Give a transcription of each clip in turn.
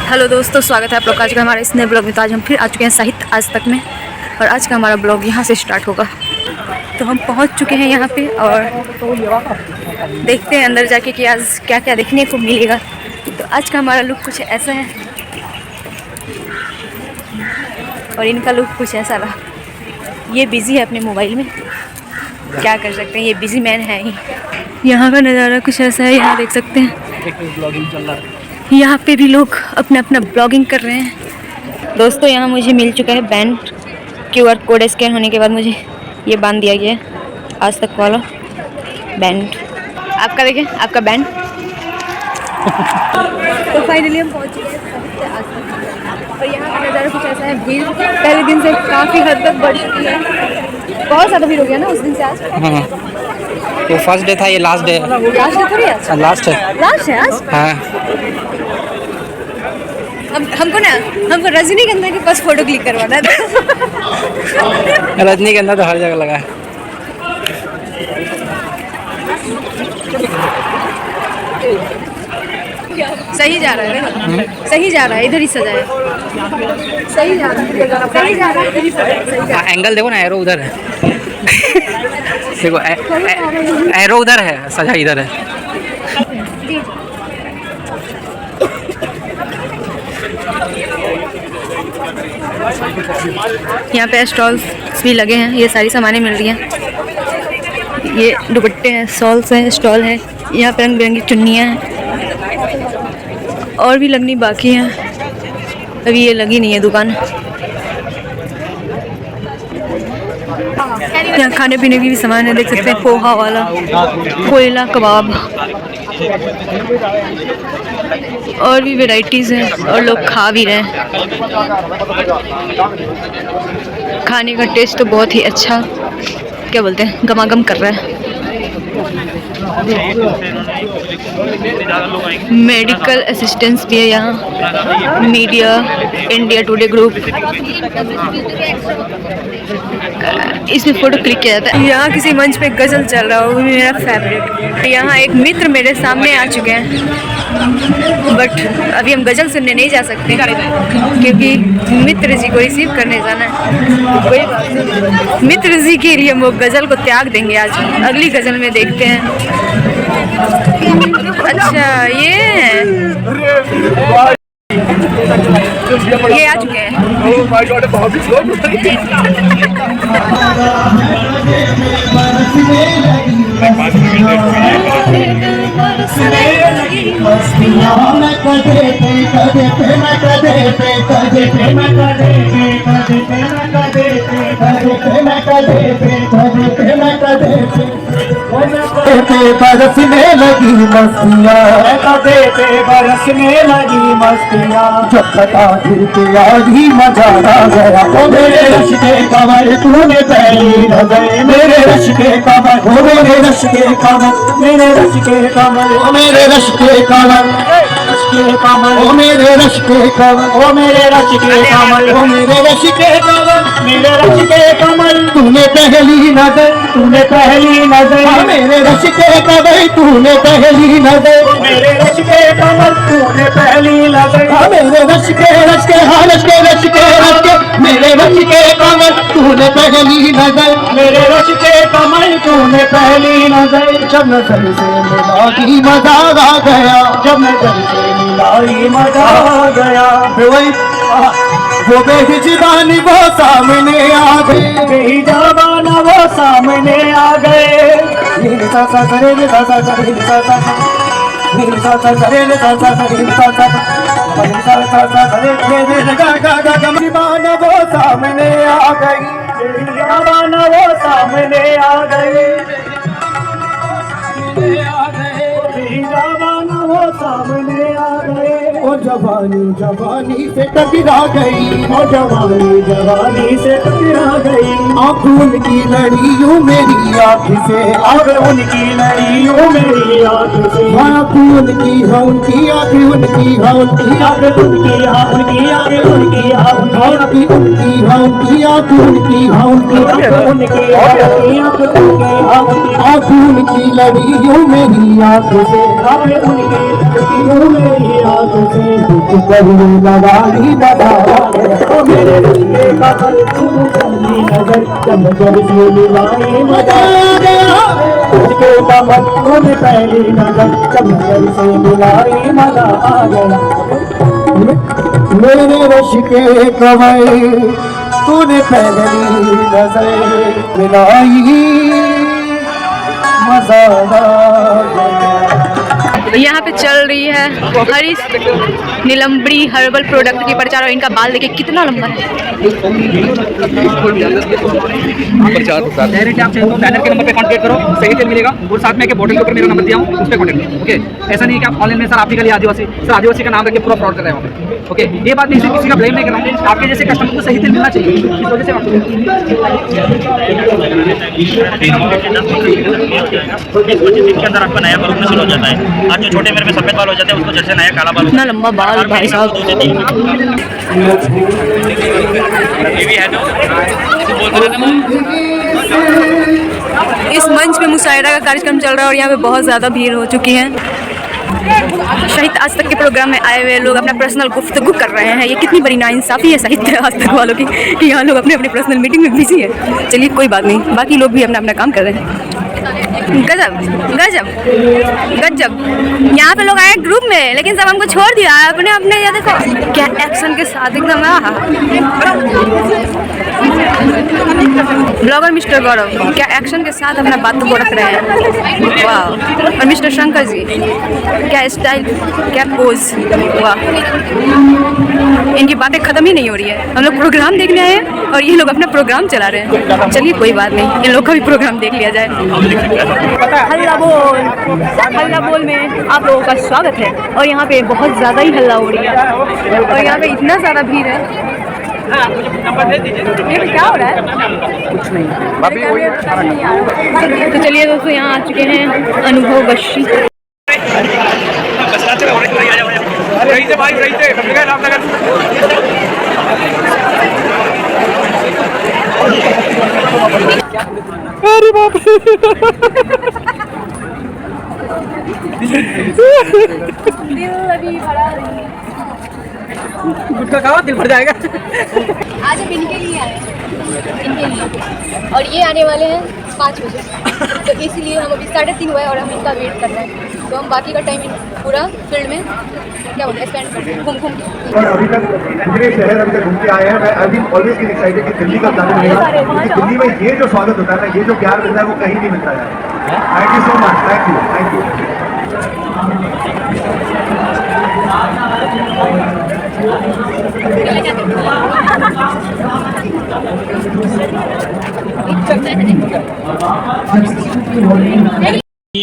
Hello दोस्तों, स्वागत है आप लोग का आज का हमारे इस नए ब्लॉग में। तो आज हम फिर आ चुके हैं साहित्य आज तक में, और आज का हमारा ब्लॉग यहाँ से स्टार्ट होगा। तो हम पहुँच चुके हैं यहाँ पे और देखते हैं अंदर जाके कि आज क्या क्या देखने को मिलेगा। तो आज का हमारा लुक कुछ ऐसा है और इनका लुक कुछ ऐसा रहा। ये बिज़ी है अपने मोबाइल में, क्या कर सकते हैं, ये बिज़ी मैन है ही। यहाँ का नज़ारा कुछ ऐसा है, यहाँ देख सकते हैं। यहाँ पे भी लोग अपना अपना ब्लॉगिंग कर रहे हैं। दोस्तों यहाँ मुझे मिल चुका है बैंड। QR कोड स्कैन होने के बाद मुझे ये बांध दिया गया है, आज तक वाला बैंड। आपका देखें, आपका बैंड। तो फाइनली हम पहुँच चुके हैं आज तक, और यहाँ का नज़ारा कुछ ऐसा है। भीड़ पहले दिन से काफ़ी हद तक बढ़ चुकी है, बहुत ज़्यादा भीड़ हो गया ना उस दिन से आज। ये फर्स्ट डे था, ये लास्ट डे। लास्ट डे थोड़ी आज, लास्ट है आज। हाँ। हमको रजनीगंधा के पास फोटो क्लिक करवाना था। रजनीगंधा तो हर जगह लगा है। सही जा रहा है, सही जा रहा है, इधर ही सजा है। सही जा रहा है, सही जा रहा है, इधर ही सजा है। एंगल देखो ना, एरो उधर है। देखो एरो उधर है, सजा इधर है। यहाँ पे स्टॉल्स भी लगे हैं, ये सारी सामानें मिल रही हैं। ये दुपट्टे हैं, शॉल्स हैं, स्टॉल है। यहाँ पे रंग बिरंगी चुन्नियाँ हैं और भी लगनी बाकी हैं, अभी ये लगी नहीं है दुकान। यहाँ खाने पीने की भी सामान है, देख सकते हैं। पोहा वाला, कोयला कबाब और भी वैरायटीज़ हैं, और लोग खा भी रहे हैं। खाने का टेस्ट तो बहुत ही अच्छा, क्या बोलते हैं, गमागम कर रहा है। मेडिकल असिस्टेंस भी है यहाँ। मीडिया, इंडिया टुडे ग्रुप, इसमें फ़ोटो क्लिक किया जाता है। यहाँ किसी मंच पे गज़ल चल रहा है, वो भी मेरा फेवरेट। यहाँ एक मित्र मेरे सामने आ चुके हैं, बट अभी हम गज़ल सुनने नहीं जा सकते क्योंकि मित्र जी को रिसीव करने जाना है। मित्र जी के लिए हम वो गज़ल को त्याग देंगे आज, अगली गज़ल में देखते हैं। अच्छा ये आ चुके हैं। बरसने लगी मस्तियाँ, बरसने लगी मस्तियाँ, जब खता गिर के आधी मजा आ गया। ओ मेरे रश के कमर तूने पहली नजर, मेरे रश के कमर, ओ मेरे रश के कमर, मेरे रश के कमर, ओ मेरे रश के कमर, रश के कमर, ओ मेरे रश के कमर, ओ मेरे रश के कमर, ओ मेरे रश के कमर, मेरे रश के कमर, तूने पहली नजर, तूने पहली नजर, मेरे रश के कमर, तूने पहली नजर, मेरे रश के कमर, तूने पहली नजर, मेरे रश के रश के रश के रश के रश के, मेरे रश के कमर, तूने पहली नजर, मेरे रश के कमर, तूने पहली नजर। जब नजर से मिला मजा आ गया, जब नजर से मिला मजा आ गया। वो बेहिजबान वो सामने आ गए, बेहिजबान वो सामने आ गए। सा सा करे रे सा सा करे रे सा सा करे रे सा सा करे रे सा सा करे रे गा गा गा गा। बेहिजबान वो सामने आ गई, बेहिजबान वो सामने आ गई, बेहिजबान वो सामने आ गए। ओ जवानी जवानी से टकरा गई, ओ जवानी जवानी से टकरा गई। आँखों उनकी लड़ियों मेरी आँख से, आँख उनकी लड़ियों मेरी आँख से। आँख उनकी है उनकी आँख, उनकी है उनकी आँख, उनकी है उनकी आँख, उनकी है उनकी, उनकी है उनकी आँख, उनकी है उनकी, उनकी है उनकी आँख, उनकी है उनकी। आँख उनकी लड़ियों मेरी आँख से, आँख उनकी लड़ियों मेरी आँख से। कभी लगाई नजारा गया मेरे रिश्ते का पहली नजर जब जब से मिलाई मजा आ गया तुझको कमर तूने पहली नजर जब जब से मिलाई मजा आ गया मेरे रश के कमर तूने पहली नजर मिलाई मजा आ गया। यहाँ पे चल रही है हरीश नीलम्बरी हर्बल प्रोडक्ट की प्रचार और इनका बाल देखिए कितना लंबा है। डायरेक्ट आप चाहे तो बैनर के नंबर पे कांटेक्ट करो, सही तेल मिलेगा और साथ में एक बोतल के ऊपर मेरा नंबर दिया हूँ उस पर कांटेक्ट करो। ओके, ऐसा नहीं कि आप ऑनलाइन में सर आपके लिए आदिवासी सर आदिवासी का नाम रख के पूरा फ्रॉड कर रहे हैं। ओके, ये बात नहीं, किसी का ब्लेम नहीं करना, आपके जैसे कस्टमर को सही तेल मिलना चाहिए, इस वजह से के अंदर आपका नया बाल शुरू हो जाता है। आज जो छोटे मेरे में सफेद बाल हो जाते हैं उसको जैसे नया काला बाल इतना लंबा बाल भाई साहब। इस मंच पे मुशायरा का कार्यक्रम चल रहा है और यहाँ पे बहुत ज़्यादा भीड़ हो चुकी है। शहीद आज तक के प्रोग्राम में आए हुए लोग अपना पर्सनल गुफ्तगू कर रहे हैं। ये कितनी बड़ी नाइंसाफ़ी है साहित्य आज तक वालों की कि यहाँ लोग अपने अपने पर्सनल मीटिंग में बिजी है। चलिए कोई बात नहीं, बाकी लोग भी अपना अपना काम कर रहे हैं। गजब गजब गजब, यहाँ पे लोग आए ग्रुप में लेकिन सब हमको छोड़ दिया अपने अपने। ये देखो क्या एक्शन के साथ एकदम। ब्लॉगर मिस्टर गौरव क्या एक्शन के साथ अपना बातों को रख रहे हैं, वाह। और मिस्टर शंकर जी क्या स्टाइल, क्या पोज, वाह। इनकी बातें ख़त्म ही नहीं हो रही है। हम लोग प्रोग्राम देखने आए हैं और ये लोग अपना प्रोग्राम चला रहे हैं। चलिए कोई बात नहीं, इन लोग का भी प्रोग्राम देख लिया जाए। हल्ला बोल में आप लोगों का स्वागत है और यहाँ पे बहुत ज़्यादा ही हल्ला हो रही है और यहाँ पे इतना ज़्यादा भीड़ है। ये क्या हो रहा है? कुछ नहीं, तो चलिए दोस्तों यहाँ आ चुके हैं अनुभव बख्शी। अरे बाप दिल अभी भरा नहीं है। गुटखा खाओ दिल भर जाएगा। आज हम इनके लिए आए हैं, इनके लिए, और ये आने वाले हैं 5 बजे, तो इसीलिए हम अभी 3:30 हुआ है और हम इनका वेट कर रहे हैं। तो हम बाकी का टाइम पूरा फील्ड में क्या बोलते हैं स्पेंड करते हैं, घूम के। और अभी तक जितने शहर अभी तक घूम के आए हैं, मैं I think always get excited कि दिल्ली का प्लान मिलेगा, क्योंकि दिल्ली में ये जो स्वागत होता है ना, ये जो प्यार मिलता है वो कहीं नहीं मिलता है। Thank you so much, thank you, thank you.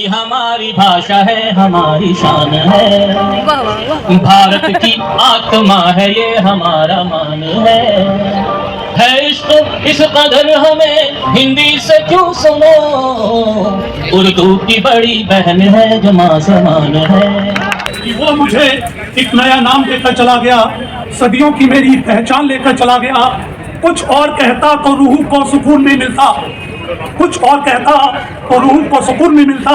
हमारी भाषा है, हमारी शान है, वाह वाह वाह। भारत की आत्मा है, ये हमारा मान है इश्क इस कदर हमें हिंदी से क्यों सुनो, उर्दू की बड़ी बहन है जो माँ समान है। वो मुझे एक नया नाम देकर चला गया, सदियों की मेरी पहचान लेकर चला गया। कुछ और कहता तो रूह को सुकून नहीं मिलता, कुछ और कहता तो रूह को सुकून नहीं मिलता।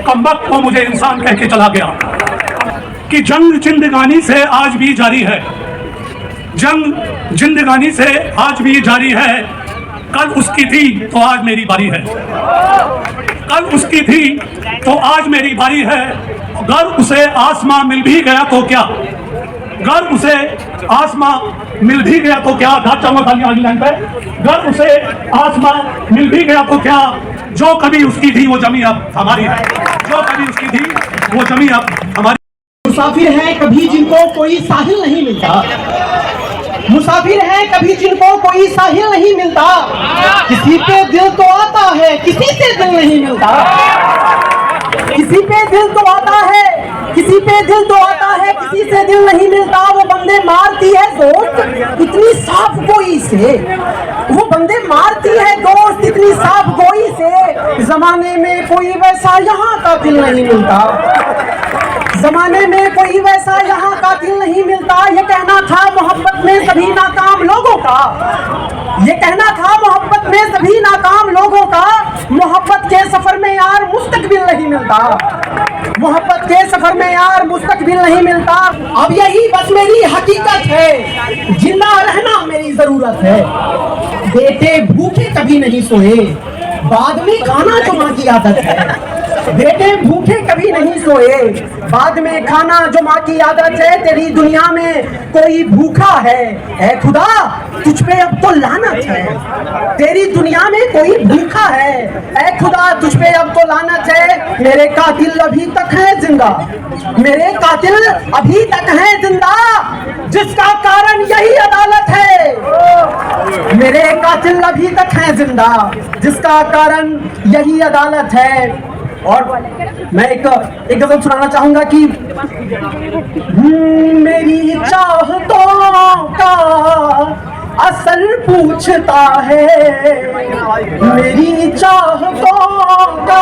कमबख्त को मुझे इंसान कह के चला गया कि जंग जिंदगानी से आज भी जारी है, जंग जिंदगानी से आज भी जारी है। कल उसकी थी तो आज मेरी बारी है, कल उसकी थी तो आज मेरी बारी है। अगर उसे आसमां मिल भी गया तो क्या, अगर उसे आसमां मिल भी गया तो क्या, अगली लाइन पे, अगर उसे आसमां मिल भी गया तो क्या, जो कभी उसकी थी वो जमी अब हमारी है, जो कभी उसकी थी वो जमी अब हमारी। मुसाफिर हैं कभी जिनको कोई साहिल नहीं मिलता, मुसाफिर हैं कभी जिनको कोई साहिल नहीं मिलता। किसी पे दिल तो आता है, किसी से दिल नहीं मिलता, किसी पे दिल तो आता है, किसी पे दिल तो आता है, किसी से दिल नहीं मिलता। वो बंदे मारती है दोस्त इतनी साफ गोई से, वो बंदे मारती है दोस्त इतनी साफ गोई से। जमाने में कोई वैसा यहाँ का दिल नहीं मिलता, जमाने में कोई वैसा यहाँ का दिल नहीं मिलता। ये कहना था मोहब्बत में सभी नाकाम लोगों का, ये कहना था मोहब्बत में सभी नाकाम लोगों का। मोहब्बत के सफर में यार मुस्तकबिल नहीं मिलता, मोहब्बत के सफर सफर में यार मुस्तकबिल नहीं मिलता। अब यही बस मेरी हकीकत है, जिंदा रहना मेरी जरूरत है। बेटे भूखे कभी नहीं सोए, बाद में खाना जो माँ की आदत है। बेटे भूखे कभी नहीं सोए, बाद में खाना जो माँ की आदत है। तेरी दुनिया में कोई भूखा है, ऐ खुदा तुझ पे अब तो लानत है। तेरी दुनिया में कोई भूखा है, ऐ खुदा तुझ पे अब तो लानत है। मेरे कातिल अभी तक है जिंदा, मेरे कातिल अभी तक है जिंदा, जिसका कारण यही अदालत है। मेरे कातिल अभी तक है जिंदा, जिसका कारण यही अदालत है। और मैं एक गजल सुनाना चाहूंगा कि मेरी चाहतों का असल पूछता है, मेरी चाहतों का।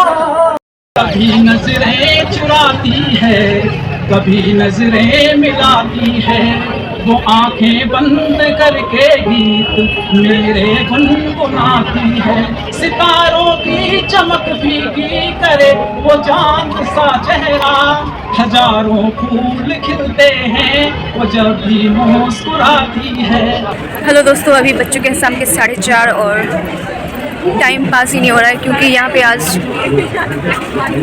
कभी नजरें चुराती है, कभी नजरें मिलाती है, वो आंखें बंद करके गीत मेरे गुनगुनाती है। सितारों की चमक फीकी करे वो चांद सा चेहरा, हजारों फूल खिलते हैं वो जब भी मुस्कुराती है। हेलो दोस्तों, अभी बच्चों के शाम के 4:30 और टाइम पास ही नहीं हो रहा है क्योंकि यहाँ पे आज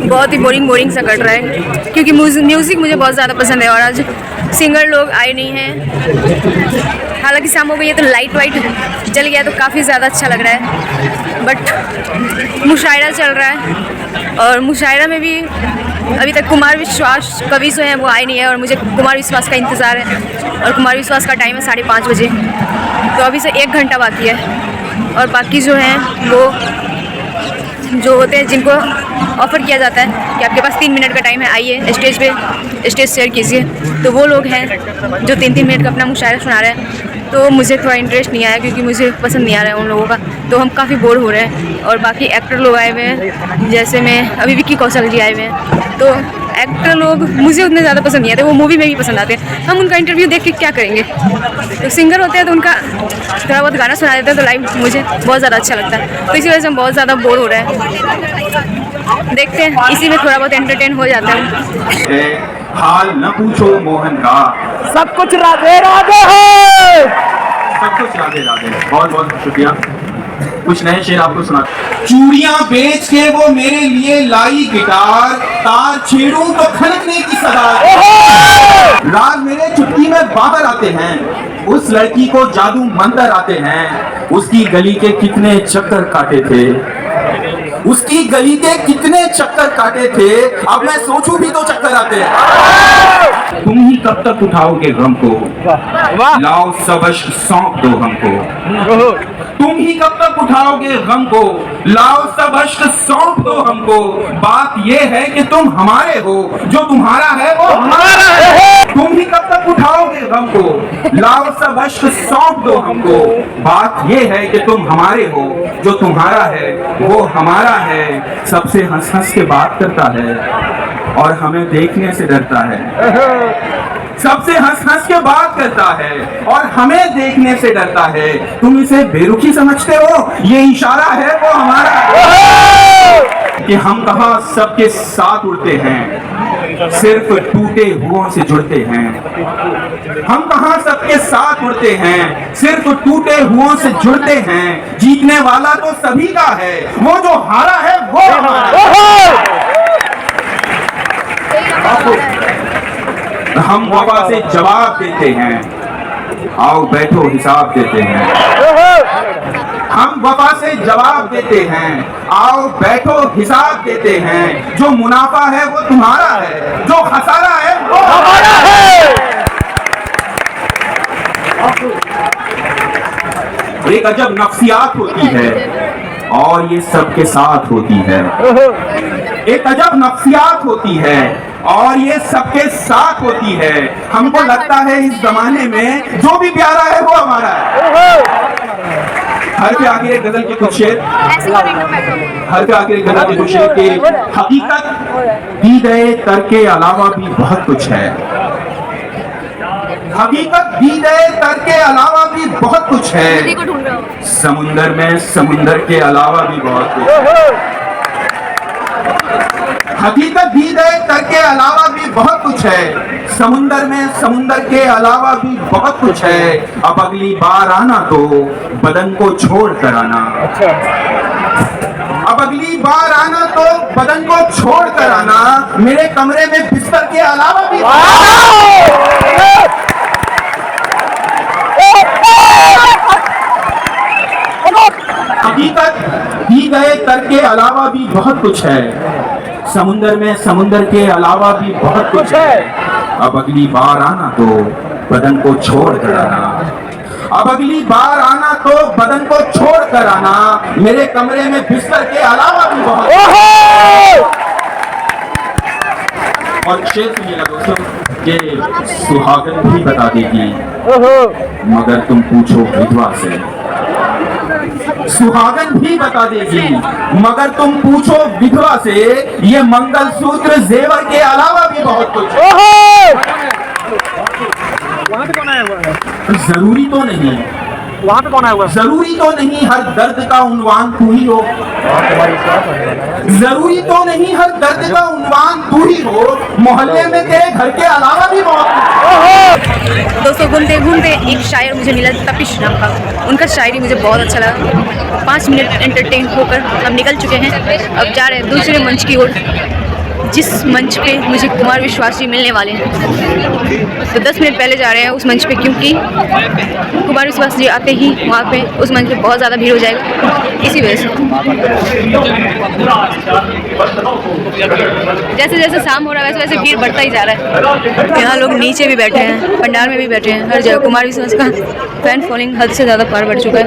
बहुत ही बोरिंग सा कट रहा है क्योंकि म्यूज़िक मुझे बहुत ज़्यादा पसंद है और आज सिंगर लोग आए नहीं हैं। हालांकि शाम हो गई है तो लाइट वाइट जल गया तो काफ़ी ज़्यादा अच्छा लग रहा है, बट मुशायरा चल रहा है और मुशायरा में भी अभी तक कुमार विश्वास कवि जो हैं वो आए नहीं है और मुझे कुमार विश्वास का इंतज़ार है और कुमार विश्वास का टाइम है 5:30 बजे, तो अभी से 1 घंटा बाकी है। और बाकी जो हैं वो जो होते हैं जिनको ऑफ़र किया जाता है कि आपके पास 3 मिनट का टाइम है, आइए स्टेज पे स्टेज शेयर कीजिए, तो वो लोग हैं जो 3-3 मिनट का अपना मुशायरा सुना रहे हैं। तो मुझे थोड़ा इंटरेस्ट नहीं आया क्योंकि मुझे पसंद नहीं आ रहा है उन लोगों का, तो हम काफ़ी बोर हो रहे हैं। और बाकी एक्टर लोग आए हुए हैं, जैसे मैं अभी विक्की कौशल जी आए हुए हैं, तो एक्टर लोग मुझे उतने ज़्यादा पसंद नहीं आते, वो मूवी में भी पसंद आते हैं। हम उनका इंटरव्यू देख के क्या करेंगे, तो सिंगर होते हैं तो उनका थोड़ा बहुत गाना सुना देते हैं तो लाइव मुझे बहुत ज़्यादा अच्छा लगता है, तो इसी वजह से हम बहुत ज़्यादा बोर हो रहे हैं। देखते हैं, इसी में थोड़ा बहुत एंटरटेन हो जाता है। हाल न पूछो मोहन का, सब कुछ राधे राधे है, सब कुछ राधे राधे। बहुत बहुत शुक्रिया। कुछ नए शेर आपको सुना। चूड़ियां बेच के वो मेरे लिए लाई गिटार, तार छेड़ूं तो खनकने की सदा। राज मेरे चुटकी में बाहर आते हैं, उस लड़की को जादू मंतर आते हैं, उसकी गली के कितने चक्कर काटे थे, उसकी गली के कितने चक्कर काटे थे, अब मैं सोचूं भी तो चक्कर आते हैं। तुम ही कब तक उठाओगे गम को, लाओ सबश सौंप दो हमको। तुम ही कब तक उठाओगे गम को, लाओ सब अश्क सौंप दो हमको। बात ये है कि तुम हमारे हो, जो तुम्हारा है वो हमारा है। तुम ही कब तक उठाओगे गम को, लाओ सब अश्क सौंप दो हमको। बात ये है कि तुम हमारे हो, जो तुम्हारा है वो हमारा है। सबसे हंस हंस के बात करता है और हमें देखने से डरता है। सबसे हंस हंस के बात करता है और हमें देखने से डरता है। तुम इसे बेरुखी समझते हो, ये इशारा है वो हमारा है। कि हम कहाँ सबके साथ उड़ते हैं, सिर्फ टूटे हुओं से जुड़ते हैं। हम कहाँ सबके साथ उड़ते हैं, सिर्फ टूटे हुओं से जुड़ते हैं। जीतने वाला तो सभी का है, वो जो हारा है वो हमारा है। हम वफा से जवाब देते हैं, आओ बैठो हिसाब देते हैं। हम वफा से जवाब देते हैं, आओ बैठो हिसाब देते हैं। जो मुनाफा है वो तुम्हारा है, जो खसारा है वो हमारा है। एक अजब नफ्सियात होती है और ये सबके साथ होती है। एक अजब नफ्सियात होती है और ये सबके साथ होती है। हमको लगता है इस जमाने में जो भी प्यारा है वो हमारा है। हर के आगे एक गजल के कुछ शेर, हर के आगे एक गजल के कुछ शेर के हकीकत दी गए तर के अलावा भी बहुत कुछ है। हकीकत दी गए तर के अलावा भी बहुत कुछ है। समुंदर में समुंदर के अलावा भी बहुत कुछ है। हकीकत भी गए करके अलावा भी बहुत कुछ है, समुंदर में समुंदर के अलावा भी बहुत कुछ है। अब अगली बार आना तो बदन को छोड़ कर आना। अब अगली बार आना तो बदन को छोड़ कर आना, मेरे कमरे में बिस्तर के अलावा भी हकीकत दी गए कर के अलावा भी बहुत कुछ है, समुंदर में समुंदर के अलावा भी बहुत कुछ है। अब अगली बार आना तो बदन को छोड़ कर आना। अब अगली बार आना तो बदन को छोड़ कर आना, मेरे कमरे में बिस्तर के अलावा भी बहुत। और शेर सुनिएगा दोस्तों, ये सुहागन भी बता देगी मगर तुम पूछो विधवा से। सुहागन भी बता देगी मगर तुम पूछो विधवा से, ये मंगलसूत्र जेवर के अलावा भी बहुत कुछ है। जरूरी तो नहीं, वहाँ पे कौन आया हुआ? जरूरी तो नहीं हर दर्द का उन्वान तू ही हो। जरूरी तो नहीं हर दर्द का उन्वान तू ही हो, मोहल्ले में तेरे घर के अलावा भी बहुत। दोस्तों घूमते घूमते एक शायर मुझे मिला, तपिश नाम का। उनका शायरी मुझे बहुत अच्छा लगा। 5 मिनट एंटरटेन होकर हम निकल चुके हैं। अब जा रहे हैं दूसरे मंच की ओर, जिस मंच पे मुझे कुमार विश्वास जी मिलने वाले हैं। तो 10 मिनट पहले जा रहे हैं उस मंच पे, क्योंकि कुमार विश्वास जी आते ही वहाँ पे उस मंच पे बहुत ज़्यादा भीड़ हो जाएगा, इसी वजह से। जैसे जैसे शाम हो रहा है वैसे वैसे भीड़ बढ़ता ही जा रहा है। यहाँ लोग नीचे भी बैठे हैं, पंडाल में भी बैठे हैं, हर जगह कुमार विश्वास का फैन फॉलोइंग हद से ज़्यादा पार बढ़ चुका है।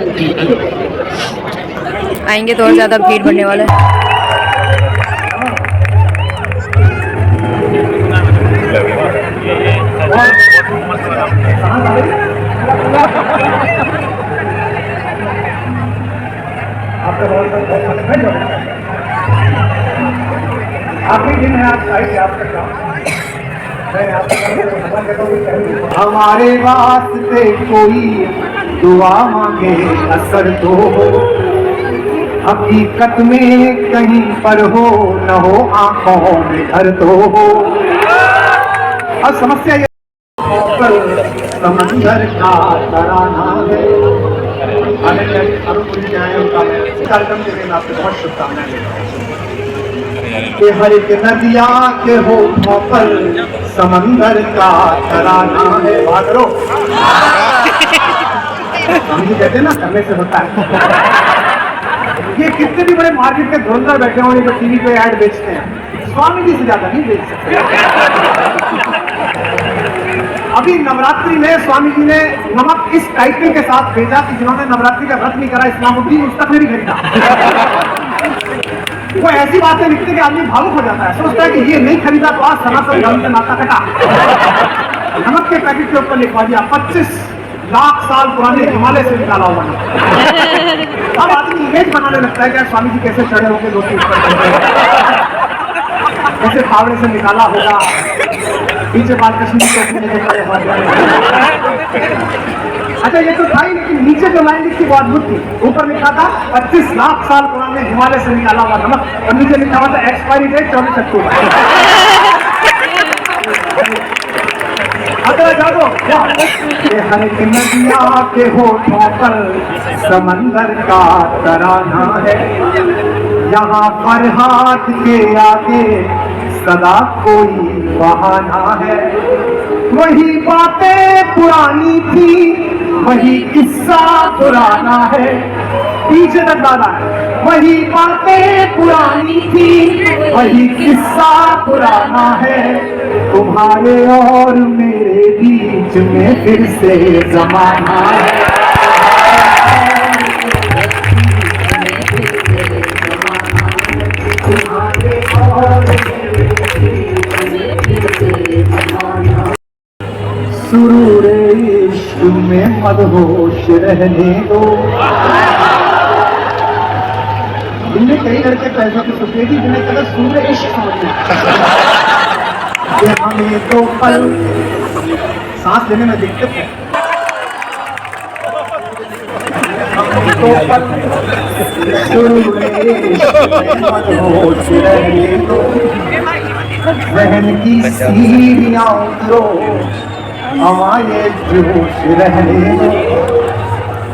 आएंगे तो और ज़्यादा भीड़ बढ़ने वाला है। आखिरी दिन है आज साइड आपका काम। हमारे वास्ते कोई दुआ मांगे असर तो हो, हकीकत में कहीं पर हो न हो आंखों में घर तो हो। अब समस्या ये समंदर का तराना है। कार्यक्रम के लिए मैं आपसे बहुत शुभकामनाएं देता हूँ कि हर एक नदिया के होठों पर समंदर का तराना है। बात करो, हम कहते हैं ना करने से होता है। ये कितने भी बड़े मार्केट के धुरंधर बैठे होंगे जो टीवी पे ऐड बेचते हैं, स्वामी जी से ज्यादा नहीं बेच सकते। अभी नवरात्रि में स्वामी जी ने नमक इस टाइटल के साथ भेजा कि जिन्होंने नवरात्रि का व्रत नहीं करा इस्लामुद्दीन उस तक नहीं खरीदा। वो ऐसी बातें लिखते कि आदमी भावुक हो जाता है, सोचता है कि ये नहीं खरीदा तो आज सनातन धर्म से नाता कटा। नमक के पैकेट के ऊपर लिखवा दिया 25 लाख साल पुराने हिमालय से निकाला हुआ नमक। अब आदमी इमेज बनाने लगता है कि स्वामी जी कैसे चढ़े होंगे दोस्तों ऊपर, कैसे फावड़े से निकाला होगा, पीछे बाल कश्मीर लेके खड़े हुए। अच्छा ये तो था ही, लेकिन नीचे जो लाइन लिखी वो अद्भुत थी। ऊपर लिखा था 25 लाख साल पुराने हिमालय से निकाला हुआ नमक, और नीचे लिखा हुआ था एक्सपायरी डेट 24 अक्टूबर। जागो, हर एक नदिया के होठों पर समंदर का तराना है। यहाँ फरहाद के आगे सदा कोई बहाना है। वही बातें पुरानी थी, वही किस्सा पुराना है। पीछे तक दादा है, वही बातें पुरानी थी, वही किस्सा पुराना है। तुम्हारे और मेरे बीच में फिर से जमाना है। सुरूर इश्क में मदहोश रहने दो। इनमें कई लड़के पैसों की सुपेटी जिन्हें कहा सूर्य इश्क समझना। हमें तो पल सांस लेने में दिक्कत है। तो पल शुरू होश रहने दो, जहन की सीढ़ियां उतरो, हमारे जोश रहने दो।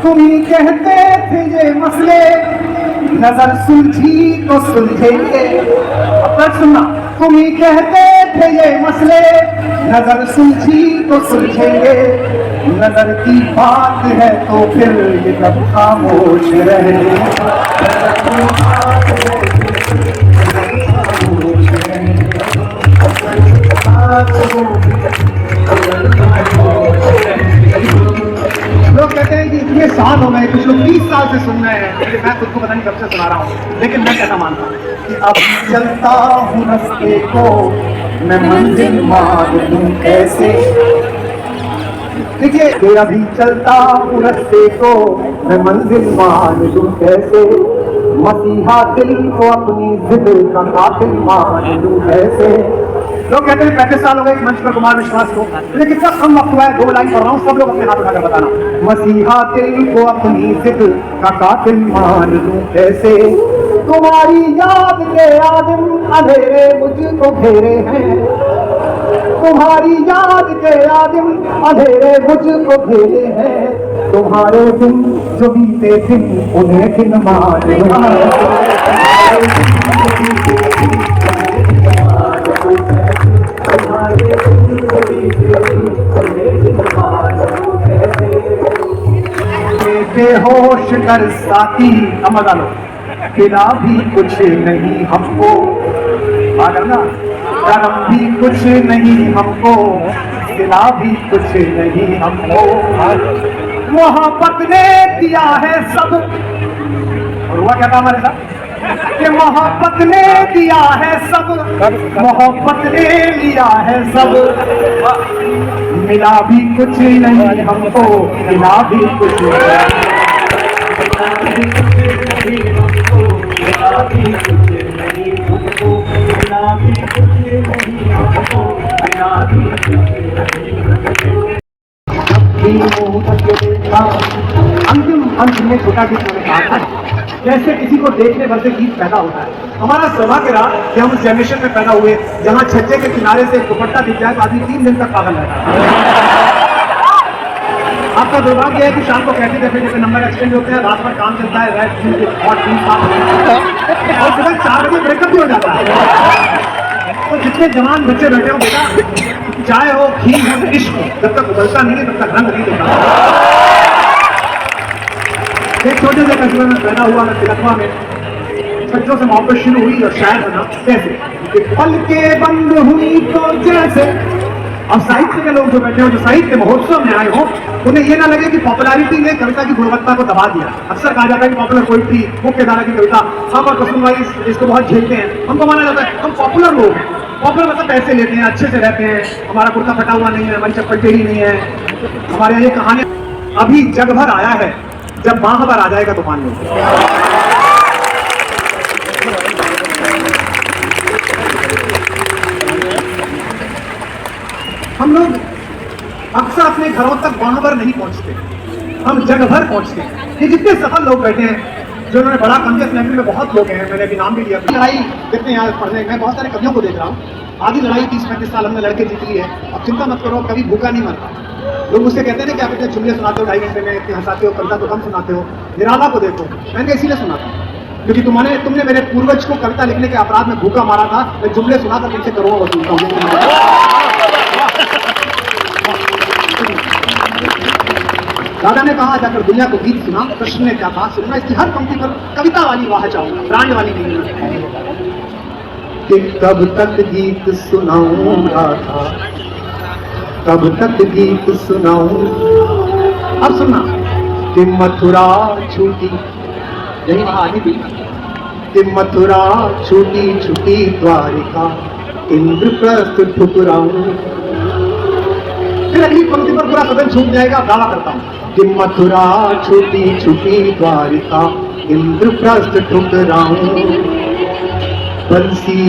तुम ही कहते थे ये मसले नजर सुलझी तो सुलझेंगे, अब सुनना, तुम ही कहते थे ये मसले नजर सुलझी तो सुलझेंगे, नजर की बात है तो फिर ये सब खामोश रहने दो। लोग कहते हैं कि इतने साल हो गए, कुछ लोग 20 साल से सुन रहे हैं, लेकिन मैं खुद को पता नहीं कब से सुना रहा हूँ, लेकिन मैं कहता मानता हूँ कि अब चलता हूँ रास्ते को मैं मंजिल मार दूं कैसे। देखिए कि अभी चलता हूँ रास्ते को मैं मंजिल मान दूं कैसे, मसीहा दिल को अपनी जिद का कातिल मान दूं कैसे। लोग कहते हैं 35 साल हो गए मंच पर कुमार विश्वास को, लेकिन कितना कम वक्त हुआ है, 2 लाइन पढ़ रहा हूँ, सब लोग अपने हाथ उठाकर बताना। मसीहा दिल को अपनी जिद का कातिल मान दूं कैसे, तुम्हारी याद के आदिम अंधेरे मुझको घेरे हैं, तुम्हारी याद के आदिम अंधेरे मुझको घेरे हैं, तुम्हारे दिन जो बीते दिन उन्हें दिन मान बेहोश कर साथी समझा लो, खिला भी कुछ नहीं हमको, ना करम भी कुछ नहीं हमको, खिला भी कुछ नहीं हमको, मोहब्बत ने दिया है सब। और हुआ क्या था हमारे साथ कि मोहब्बत ने दिया है सब, मोहब्बत ने लिया है सब, मिला भी कुछ नहीं हमको, मिला भी कुछ नहीं। अंतिम अंत में छोटा गीत मैंने कहा था, जैसे किसी को देखने भर से गीत पैदा होता है। हमारा सौभाग्य रहा कि हम उस जनरेशन में पैदा हुए जहाँ छज्जे के किनारे से दुपट्टा दिख जाए तो आदमी 3 दिन तक पागल रहता है। आपका दुर्भाग्य है कि शाम को कैसे कैसे जैसे नंबर एक्सचेंज होते हैं, रात भर काम चलता है, और सुबह 4 बजे ब्रेकअप भी हो जाता है। तो जितने जवान बच्चे बैठे हो बेटा, चाय हो खीर हो इश्क हो, जब तक उबलता नहीं है तब तक रंग नहीं देता। एक छोटे से कस्बे में पैदा हुआ मैं तिलकवा में, बच्चों से मोहब्बत शुरू हुई और शायर बना कैसे कि पल के बंद हुई तो जैसे। और साहित्य के लोग जो बैठे हो, जो साहित्य महोत्सव में आए हो, उन्हें ये ना लगे कि पॉपुलैरिटी ने कविता की गुणवत्ता को दबा दिया। अक्सर कहा जाता है कि पॉपुलर पोइट्री मुख्य धारा की कविता, हम और कुसुम भाई इसको बहुत झेलते हैं। हमको माना जाता है हम पॉपुलर लोग हैं, पॉपुलर मतलब पैसे लेते हैं, अच्छे से रहते हैं, हमारा कुर्ता फटा हुआ नहीं है, हमारी चप्पल टेढ़ी नहीं है, हमारे यहाँ ये कहानी। अभी जग भर आया है, जब बाह भर आ जाएगा तो मान लो। हम लोग अक्सर अपने घरों तक वहां पर नहीं पहुंचते, हम जगह भर पहुंचते हैं। ये जितने सफल लोग बैठे हैं, जो उन्होंने बड़ा कम फैमिली में बहुत लोग हैं, मैंने अभी नाम भी लिया। लड़ाई देखते हैं यहाँ पढ़ने, मैं बहुत सारे कवियों को देख रहा हूँ, आधी लड़ाई 30-35 साल हमने लड़के जीत ली है। अब चिंता मत करो, कभी भूखा नहीं मरता। लोग मुझसे कहते हैं ना कि आप इतने जुमले सुनाते हो 2.5 घंटे में, इतने हंसाते हो, कविता तो कम सुनाते हो। निराला को देखो, मैंने इसीलिए सुनाता हूँ क्योंकि तुमने मेरे पूर्वज को कविता लिखने के अपराध में भूखा मारा था। मैं जुमले सुनाकर तुमसे करोड़ों वसूलता हूँ। दादा ने कहा जाकर दुनिया को गीत सुना, कृष्ण ने क्या कहा सुनना, इसकी हर पंक्ति पर कविता वाली वाह चाहो, ब्रांड वाली नहीं। कि कब तक गीत सुनाऊंगा था, कब तक गीत सुनाऊं। अब सुनना कि मथुरा छूटी, यही कहानी थी कि मथुरा छूटी छूटी द्वारिका, इंद्रप्रस्थ ठुकराऊं। फिर अगली पंक्ति पर पूरा सदन छूट जाएगा, दावा करता हूं कि मथुरा छूटी छूटी द्वारिका, इंद्रप्रस्थ ठुकराऊं। बंसी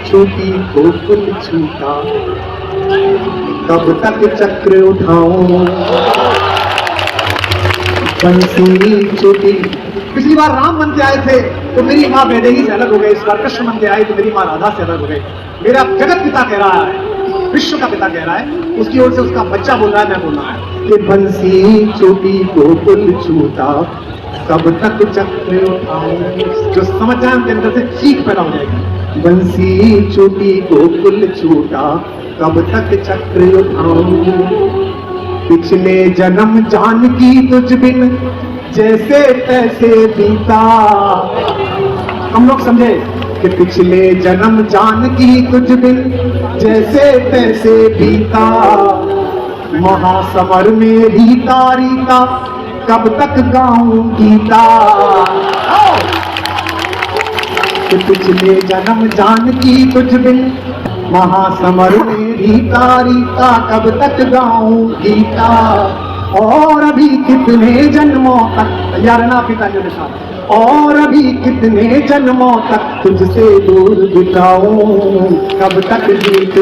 छूटी गोकुल छूटा, कब तक चक्र उठाऊं। बंसी छूटी पिछली बार राम बन के आए थे तो मेरी माँ वैदेही से अलग हो गई, इस बार कृष्ण बन के आए तो मेरी माँ राधा से अलग हो गई। मेरा जगत पिता कह रहा है, विश्व का पिता कह रहा है, उसकी ओर से उसका बच्चा बोल रहा है, मैं बोल रहा है कि बंसी छोटी गोकुल छूटा कब तक चक्र उठाऊं। जो समझ जाए उनके अंदर से चीख पैदा हो जाएगी। बंसी छोटी गोकुल छूटा कब तक चक्र उठाऊं। पिछले जन्म जानकी तुझ बिन जैसे तैसे बीता। हम लोग समझे कि पिछले जन्म जानकी तुझ बिन जैसे तैसे बीता। महासमर में रीता रीता कब तक गाऊं गीता। कि पिछले जन्म जानकी तुझ बिन महासमर में रीता रीता कब तक गाऊं गीता। और अभी कितने जन्मों तक, यार ना पिता के साथ, और अभी कितने जन्मों तक तुझसे दूर बिताऊं। कब तक जीत